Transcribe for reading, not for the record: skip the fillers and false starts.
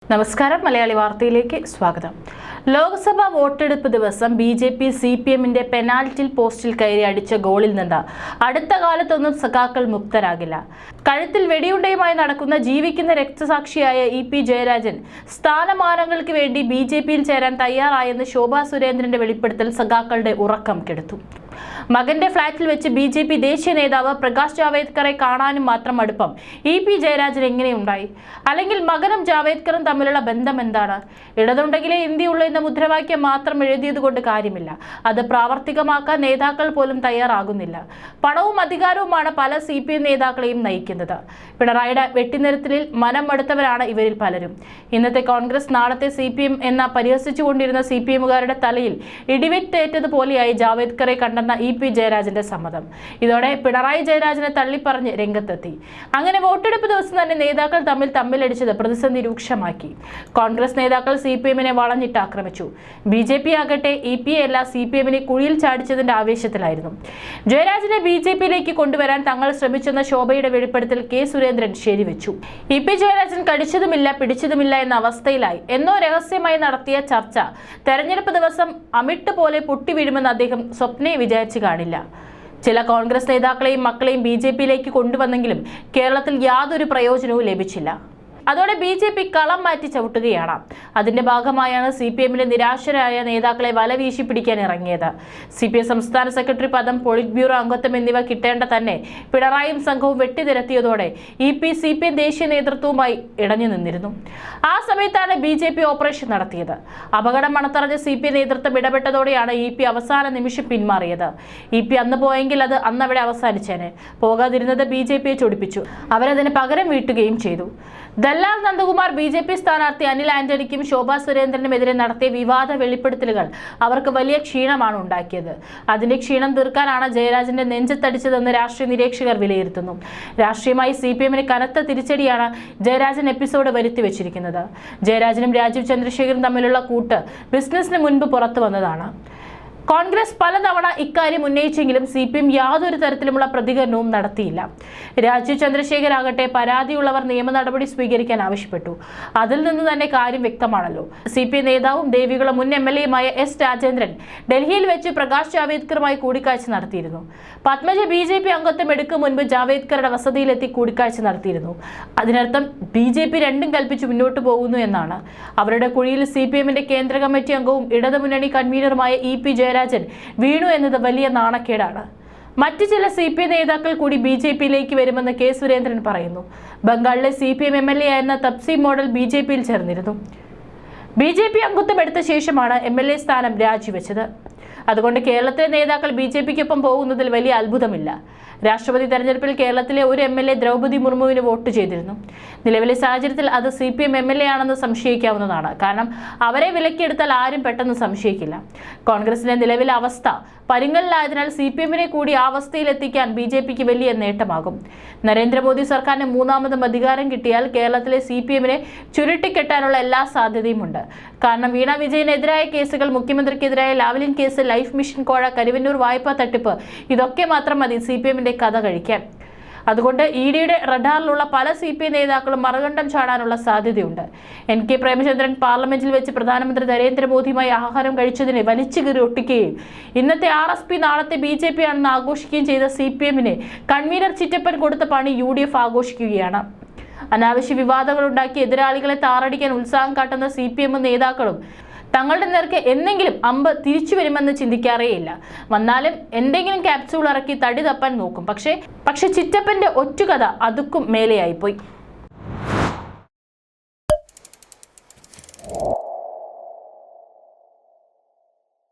നമസ്കാരം, മലയാളി വാർത്തയിലേക്ക് സ്വാഗതം. ലോക്സഭാ വോട്ടെടുപ്പ് ദിവസം ബി.ജെ.പി. സി.പി.എമ്മിന്റെ പെനാൽറ്റി പോസ്റ്റിൽ കയറി അടിച്ച ഗോളിൽ നിന്ന് അടുത്ത കാലത്തൊന്നും സഖാക്കൾ മുക്തരാകില്ല. കഴുത്തിൽ വെടിയുണ്ടയുമായി നടക്കുന്ന ജീവിക്കുന്ന രക്തസാക്ഷിയായ ഇ.പി. ജയരാജൻ സ്ഥാനമാനങ്ങൾക്ക് വേണ്ടി ബി.ജെ.പിയിൽ ചേരാൻ തയ്യാറായെന്ന് ശോഭാ സുരേന്ദ്രന്റെ വെളിപ്പെടുത്തൽ സഖാക്കളുടെ ഉറക്കം കെടുത്തു. മകന്റെ ഫ്ളാറ്റിൽ വെച്ച് ബി.ജെ.പി. ദേശീയ നേതാവ് പ്രകാശ് ജാവേദ്കറെ കാണാനും മാത്രം അടുപ്പം ഇ.പി. ജയരാജൻ എങ്ങനെയുണ്ടായി? അല്ലെങ്കിൽ മകനും ജാവേദ്കറും തമ്മിലുള്ള ബന്ധം എന്താണ്? ഇടതുണ്ടെങ്കിലേ ഇന്ത്യയുള്ളൂ എന്ന മുദ്രാവാക്യം മാത്രം എഴുതിയതുകൊണ്ട് കാര്യമില്ല. അത് പ്രാവർത്തികമാക്കാൻ നേതാക്കൾ പോലും തയ്യാറാകുന്നില്ല. പണവും അധികാരവുമാണ് പല സി.പി.എം. നേതാക്കളെയും നയിക്കുന്നത്. പിണറായിയുടെ വെട്ടിനിരത്തലിൽ മനം മടുത്തവരാണ് ഇവരിൽ പലരും. ഇന്നത്തെ കോൺഗ്രസ് നാളത്തെ സി.പി.എം. എന്ന പരിഹസിച്ചുകൊണ്ടിരുന്ന സി.പി.എമ്മുകാരുടെ തലയിൽ ഇടിവെറ്റേറ്റതുപോലെയായി ജാവേദ്കറെ കണ്ടെന്ന ഇ.പി. ജയരാജന്റെ സമ്മതം. ഇതോടെ പിണറായി ജയരാജനെ തള്ളിപ്പറഞ്ഞ് രംഗത്തെത്തി. അങ്ങനെ വോട്ടെടുപ്പ് ദിവസം തന്നെ നേതാക്കൾ തമ്മിലടിച്ചത് പ്രതിസന്ധി രൂക്ഷമാക്കി. കോൺഗ്രസ് നേതാക്കൾ സി.പി.എമ്മിനെ വളഞ്ഞിട്ട് ആക്രമിച്ചു. ബി.ജെ.പി. ആകട്ടെ ഇ.പി. അല്ല സി.പി.എമ്മിനെ കുഴിയിൽ ചാടിച്ചതിന്റെ ആവേശത്തിലായിരുന്നു. ജയരാജനെ ബി.ജെ.പിയിലേക്ക് കൊണ്ടുവരാൻ തങ്ങൾ ശ്രമിച്ചെന്ന ശോഭയുടെ വെളിപ്പെടുത്തൽ കെ. സുരേന്ദ്രൻ ശരിവെച്ചു. ഇ.പി. ജയരാജൻ കടിച്ചതുമില്ല പിടിച്ചതുമില്ല എന്ന അവസ്ഥയിലായി. എന്നോ രഹസ്യമായി നടത്തിയ ചർച്ച തെരഞ്ഞെടുപ്പ് ദിവസം അമിട്ട് പോലെ പൊട്ടിവീഴുമെന്ന് അദ്ദേഹം സ്വപ്നയെ വിചാരിച്ചു കാണില്ല. ചില കോൺഗ്രസ് നേതാക്കളെയും മക്കളെയും ബി.ജെ.പിയിലേക്ക് കൊണ്ടുവന്നെങ്കിലും കേരളത്തിൽ യാതൊരു പ്രയോജനവും ലഭിച്ചില്ല. അതോടെ ബി.ജെ.പി. കളം മാറ്റി ചവിട്ടുകയാണ്. അതിന്റെ ഭാഗമായാണ് സി.പി.എമ്മിലെ നിരാശരായ നേതാക്കളെ വല വീശി പിടിക്കാൻ ഇറങ്ങിയത്. സി.പി.എം. സംസ്ഥാന സെക്രട്ടറി പദം, പോളിറ്റ് ബ്യൂറോ അംഗത്വം എന്നിവ കിട്ടേണ്ട തന്നെ പിണറായിയും സംഘവും വെട്ടിനിരത്തിയതോടെ ഇ.പി. സി.പി.എം. ദേശീയ നേതൃത്വവുമായി ഇടഞ്ഞു നിന്നിരുന്നു. ആ സമയത്താണ് ബി.ജെ.പി. ഓപ്പറേഷൻ നടത്തിയത്. അപകടം മണത്തറിഞ്ഞ സി.പി.എം. നേതൃത്വം ഇടപെട്ടതോടെയാണ് ഇ.പി. അവസാന നിമിഷം പിന്മാറിയത്. ഇ.പി. അന്ന് പോയെങ്കിൽ അത് അന്നവിടെ അവസാനിച്ചേനെ. പോകാതിരുന്നത് ബി.ജെ.പിയെ ചൊടിപ്പിച്ചു. അവരതിന് പകരം വീട്ടുകയും ചെയ്തു. ദല്ലാൽ നന്ദകുമാർ ബി.ജെ.പി. സ്ഥാനാർത്ഥി അനിൽ ആന്റണിക്കും ശോഭാ സുരേന്ദ്രനുമെതിരെ നടത്തിയ വിവാദ വെളിപ്പെടുത്തലുകൾ അവർക്ക് വലിയ ക്ഷീണമാണ് ഉണ്ടാക്കിയത്. അതിന്റെ ക്ഷീണം തീർക്കാനാണ് ജയരാജന്റെ നെഞ്ചത്തടിച്ചതെന്ന് രാഷ്ട്രീയ നിരീക്ഷകർ വിലയിരുത്തുന്നു. രാഷ്ട്രീയമായി സി.പി.എമ്മിന് കനത്ത തിരിച്ചടിയാണ് ജയരാജൻ എപ്പിസോഡ് വരുത്തിവെച്ചിരിക്കുന്നത്. ജയരാജനും രാജീവ് ചന്ദ്രശേഖരും തമ്മിലുള്ള കൂട്ട് ബിസിനസിന് മുൻപ് പുറത്തു വന്നതാണ്. കോൺഗ്രസ് പലതവണ ഇക്കാര്യം ഉന്നയിച്ചെങ്കിലും സി.പി.എം. യാതൊരു തരത്തിലുമുള്ള പ്രതികരണവും നടത്തിയില്ല. രാജീവ് ചന്ദ്രശേഖർ ആകട്ടെ പരാതിയുള്ളവർ നിയമ നടപടി സ്വീകരിക്കാൻ ആവശ്യപ്പെട്ടു. അതിൽ നിന്ന് തന്നെ കാര്യം വ്യക്തമാണല്ലോ. സി.പി.എം. നേതാവും ദേവികുളം മുൻ എം.എൽ.എയുമായ എസ്. രാജേന്ദ്രൻ ഡൽഹിയിൽ വെച്ച് പ്രകാശ് ജാവേദ്കറുമായി കൂടിക്കാഴ്ച നടത്തിയിരുന്നു. പത്മജ ബി.ജെ.പി. അംഗത്വം എടുക്കും മുൻപ് ജാവേദ്കറുടെ വസതിയിലെത്തി കൂടിക്കാഴ്ച നടത്തിയിരുന്നു. അതിനർത്ഥം ബി.ജെ.പി. രണ്ടും കൽപ്പിച്ച് മുന്നോട്ട് പോകുന്നു എന്നാണ്. അവരുടെ കുഴിയിൽ സി.പി.എമ്മിന്റെ കേന്ദ്ര കമ്മിറ്റി അംഗവും ഇടതുമുന്നണി കൺവീനറുമായ ഇ.പി. ജയരാജൻ വീണു എന്നത് വലിയ നാണക്കേടാണ്. മറ്റ് ചില സി.പി.എം. നേതാക്കൾ കൂടി ബി.ജെ.പിയിലേക്ക് വരുമെന്ന് കെ. സുരേന്ദ്രൻ പറയുന്നു. ബംഗാളിലെ സി.പി.എം. എം.എൽ.എ ആയിരുന്ന തപ്സി മോഡൽ ബി.ജെ.പിയിൽ ചേർന്നിരുന്നു. ബി.ജെ.പി. അംഗത്വം എടുത്ത ശേഷമാണ് എം.എൽ.എ. സ്ഥാനം രാജിവെച്ചത്. അതുകൊണ്ട് കേരളത്തിലെ നേതാക്കൾ ബി.ജെ.പിക്കൊപ്പം പോകുന്നതിൽ വലിയ അത്ഭുതമില്ല. രാഷ്ട്രപതി തെരഞ്ഞെടുപ്പിൽ കേരളത്തിലെ ഒരു എം.എൽ.എ. ദ്രൗപദി മുർമുവിന് വോട്ട് ചെയ്തിരുന്നു. നിലവിലെ സാഹചര്യത്തിൽ അത് സി.പി.എം. എം.എൽ.എ. ആണെന്ന് സംശയിക്കാവുന്നതാണ്. കാരണം അവരെ വിലക്കിയെടുത്താൽ ആരും പെട്ടെന്ന് സംശയിക്കില്ല. കോൺഗ്രസിന്റെ നിലവിലെ അവസ്ഥ പരിങ്ങലിലായതിനാൽ സി.പി.എമ്മിനെ കൂടി ആ അവസ്ഥയിലെത്തിക്കാൻ ബി.ജെ.പിക്ക് വലിയ നേട്ടമാകും. നരേന്ദ്രമോദി സർക്കാരിന് മൂന്നാമതും അധികാരം കിട്ടിയാൽ കേരളത്തിലെ സി.പി.എമ്മിനെ ചുരുട്ടിക്കെട്ടാനുള്ള എല്ലാ സാധ്യതയുമുണ്ട്. കാരണം വീണ വിജയനെതിരായ കേസുകൾ, മുഖ്യമന്ത്രിക്കെതിരായ ലാവ്ലിൻ കേസ്, ലൈഫ് മിഷൻ കോഴ, കരുവന്നൂർ വായ്പാ തട്ടിപ്പ്, ഇതൊക്കെ മാത്രം മതി സി.പി.എമ്മിന്റെ കഥ കഴിക്കാൻ. അതുകൊണ്ട് ഇ.ഡിയുടെ റഡാറിലുള്ള പല സി.പി.എം. നേതാക്കളും മറുകണ്ഠം ചാടാനുള്ള സാധ്യതയുണ്ട്. എൻ.കെ. പ്രേമചന്ദ്രൻ പാർലമെന്റിൽ വെച്ച് പ്രധാനമന്ത്രി നരേന്ദ്രമോദിയുമായി ആഹാരം കഴിച്ചതിനെ വലിച്ചുകീറി ഒട്ടിക്കുകയും ഇന്നത്തെ ആർ.എസ്.പി. നാളത്തെ ബി.ജെ.പി. ആണെന്ന് ആഘോഷിക്കുകയും ചെയ്ത സി.പി.എമ്മിന് കൺവീനർ ചിറ്റപ്പൻ കൊടുത്ത പണി യു.ഡി.എഫ്. ആഘോഷിക്കുകയാണ്. അനാവശ്യ വിവാദങ്ങൾ ഉണ്ടാക്കി എതിരാളികളെ താറടിക്കാൻ ഉത്സാഹം കാട്ടുന്ന സി.പി.എം. നേതാക്കളും തങ്ങളുടെ നേർക്ക് എന്തെങ്കിലും അമ്പ് തിരിച്ചു വരുമെന്ന് ചിന്തിക്കാറേയില്ല. വന്നാലും എന്തെങ്കിലും ക്യാപ്സ്യൂൾ ഇറക്കി തടി തപ്പാൻ നോക്കും. പക്ഷേ ചിറ്റപ്പന്റെ ഒറ്റുകഥ അതുക്കും മേലെയായിപ്പോയി.